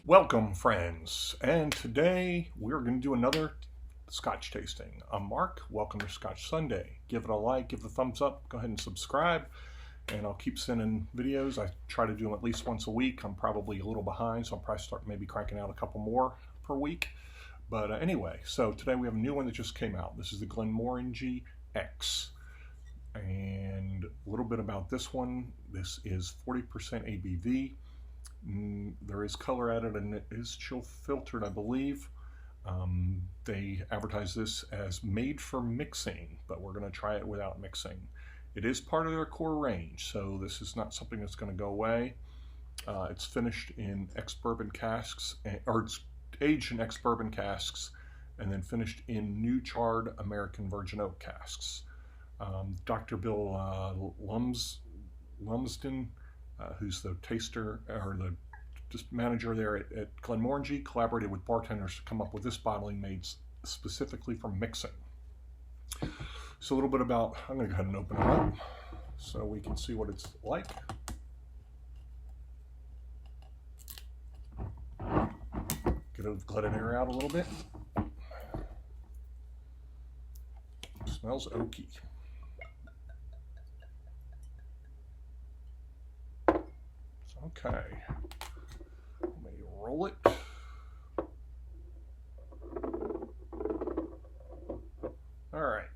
Welcome, friends, and today we're going to do another Scotch tasting. I'm Mark. Welcome to Scotch Sunday. Give it a like, give it a thumbs up, go ahead and subscribe, and I'll keep sending videos. I try to do them at least once a week. I'm probably a little behind, so I'll probably start maybe cranking out a couple more per week. But anyway, so today we have a new one that just came out. This is the Glenmorangie X. And a little bit about this one. This is 40% ABV. There is color added and it is chill filtered, I believe. They advertise this as made for mixing, but we're going to try it without mixing. It is part of their core range, so this is not something that's going to go away. It's finished in Ex-Bourbon casks, or it's aged in Ex-Bourbon casks, and then finished in new charred American Virgin Oak casks. Dr. Bill Lumsden, who's the taster or the manager there at Glenmorangie, collaborated with bartenders to come up with this bottling made specifically for mixing. So a little bit about, I'm going to go ahead and open it up so we can see what it's like. Let it air out a little bit. Smells oaky. Okay, let me roll it. All right,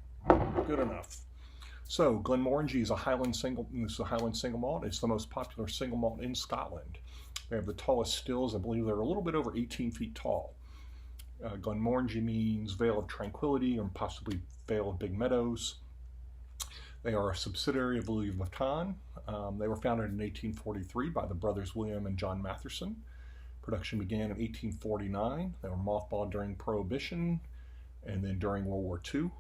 good enough. So Glenmorangie is a Highland single. This is a Highland single malt. It's the most popular single malt in Scotland. They have the tallest stills. I believe they're a little bit over 18 feet tall. Glenmorangie means Vale of Tranquility, or possibly Vale of Big Meadows. They are a subsidiary of Louis Vuitton. They were founded in 1843 by the brothers William and John Matherson. Production began in 1849. They were mothballed during Prohibition and then during World War II.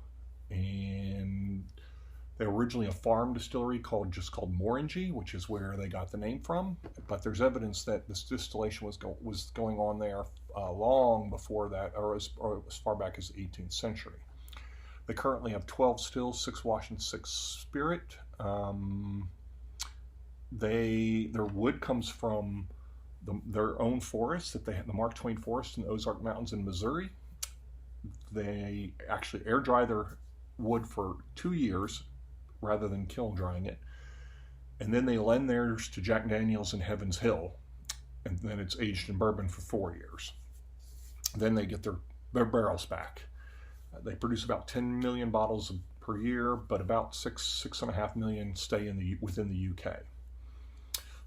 And they were originally a farm distillery called Morangie, which is where they got the name from. But there's evidence that this distillation was going on there long before that, or as far back as the 18th century. They currently have 12 stills, 6 wash and 6 spirit. Their wood comes from their own forest that they have, the Mark Twain Forest in the Ozark Mountains in Missouri. They actually air dry their wood for 2 years rather than kiln drying it. And then they lend theirs to Jack Daniels in Heaven's Hill. And then it's aged in bourbon for 4 years. Then they get their barrels back. They produce about 10 million bottles per year, but about 6.5 million stay within the UK.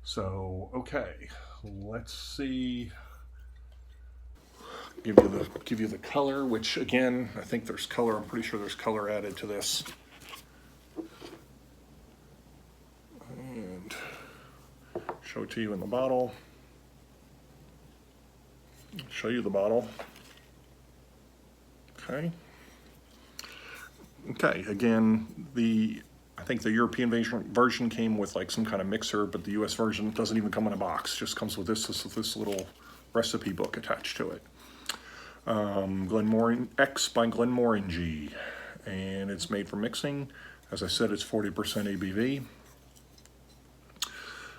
So, okay, let's see. Give you the color, which again, I think there's color. I'm pretty sure there's color added to this. And show it to you in the bottle. Show you the bottle. Okay. Okay, again, I think the European version came with like some kind of mixer, but the US version doesn't even come in a box. It just comes with this little recipe book attached to it. Glenmorangie X by Glenmorangie, and it's made for mixing. As I said, it's 40% ABV.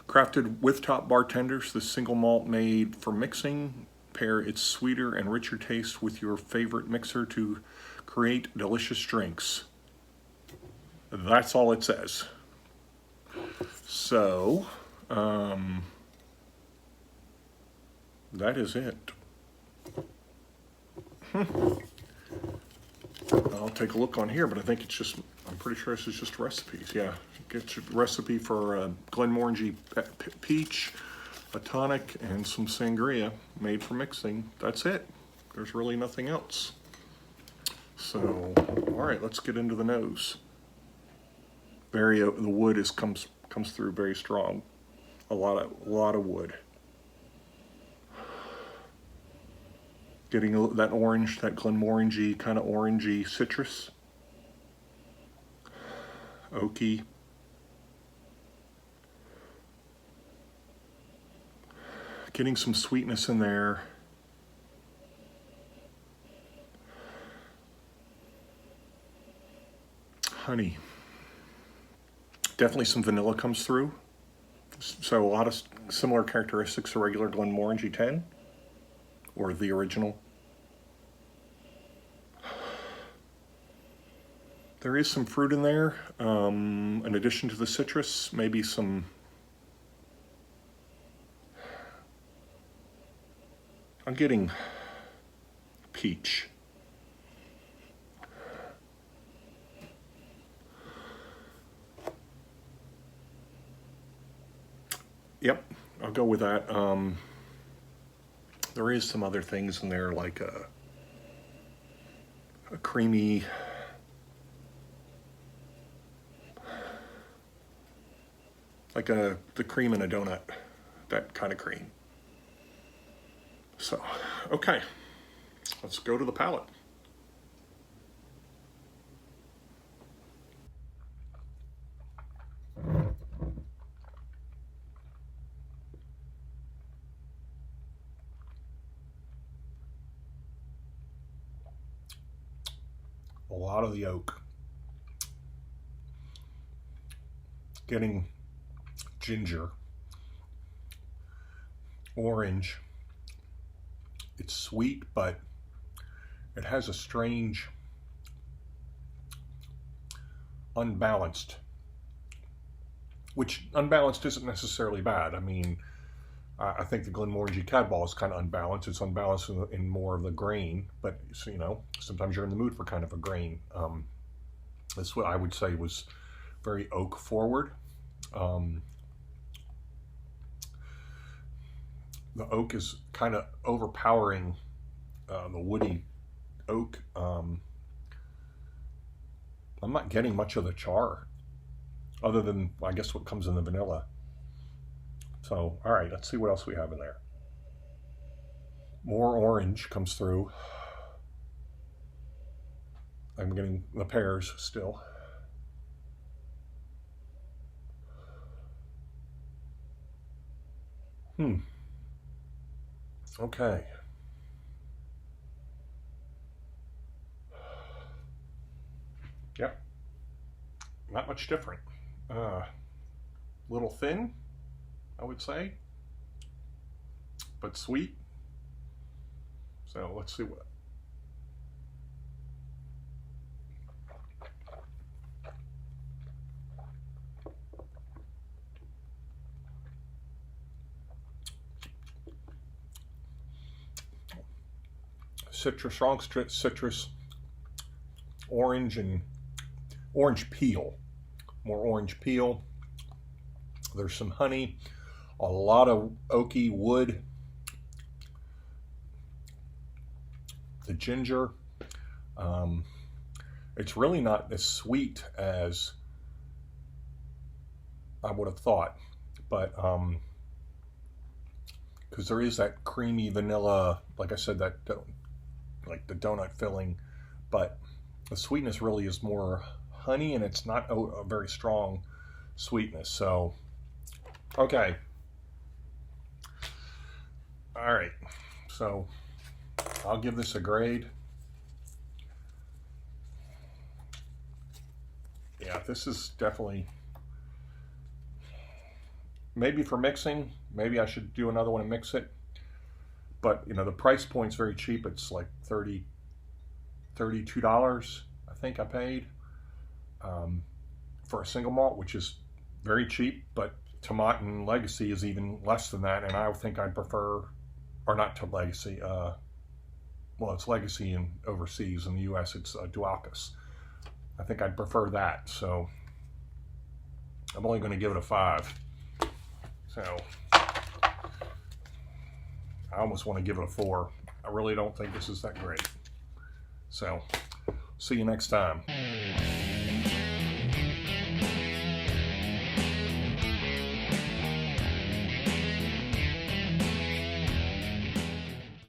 Crafted with top bartenders, this single malt made for mixing. Pair its sweeter and richer taste with your favorite mixer to create delicious drinks. That's all it says. So, that is it. I'll take a look on here, but I think I'm pretty sure this is just recipes. Yeah, get your recipe for Glenmorangie peach, a tonic, and some sangria made for mixing. That's it. There's really nothing else. So, all right, let's get into the nose. The wood comes through very strong. A lot of wood. Getting that orange, that Glenmorangie kind of orangey citrus. Oaky. Getting some sweetness in there. Honey. Definitely some vanilla comes through. So a lot of similar characteristics to regular Glenmorangie 10. or the original. There is some fruit in there, in addition to the citrus, maybe some, I'm getting peach. Yep, I'll go with that. There is some other things in there, like a creamy, like the cream in a donut, that kind of cream. So, okay, let's go to the palate. A lot of the oak. Getting ginger, orange. It's sweet, but it has a strange, unbalanced, which unbalanced isn't necessarily bad. I mean, I think the Glenmorangie Cadball is kind of unbalanced. It's unbalanced in more of the grain, but you know, sometimes you're in the mood for kind of a grain. That's what I would say was very oak forward. The oak is kind of overpowering the woody oak. I'm not getting much of the char, other than, I guess, what comes in the vanilla. So, all right, let's see what else we have in there. More orange comes through. I'm getting the pears still. Okay. Yep. Not much different. Little thin, I would say, but sweet. So let's see what. Citrus, strong citrus, orange, and orange peel. More orange peel. There's some honey, a lot of oaky wood, the ginger. It's really not as sweet as I would have thought, but because there is that creamy vanilla, like I said, that like the donut filling, but the sweetness really is more honey, and it's not a very strong sweetness. So, okay. All right. So I'll give this a grade. Yeah, this is definitely, maybe for mixing, maybe I should do another one and mix it. But, you know, the price point's very cheap. It's like $32, I think I paid, for a single malt, which is very cheap. But Tomatin Legacy is even less than that, and I think I'd prefer, or not to Legacy, well, it's Legacy in overseas. In the US, it's Dualcus. I think I'd prefer that. So I'm only going to give it a 5. So I almost want to give it a 4. I really don't think this is that great. So, see you next time.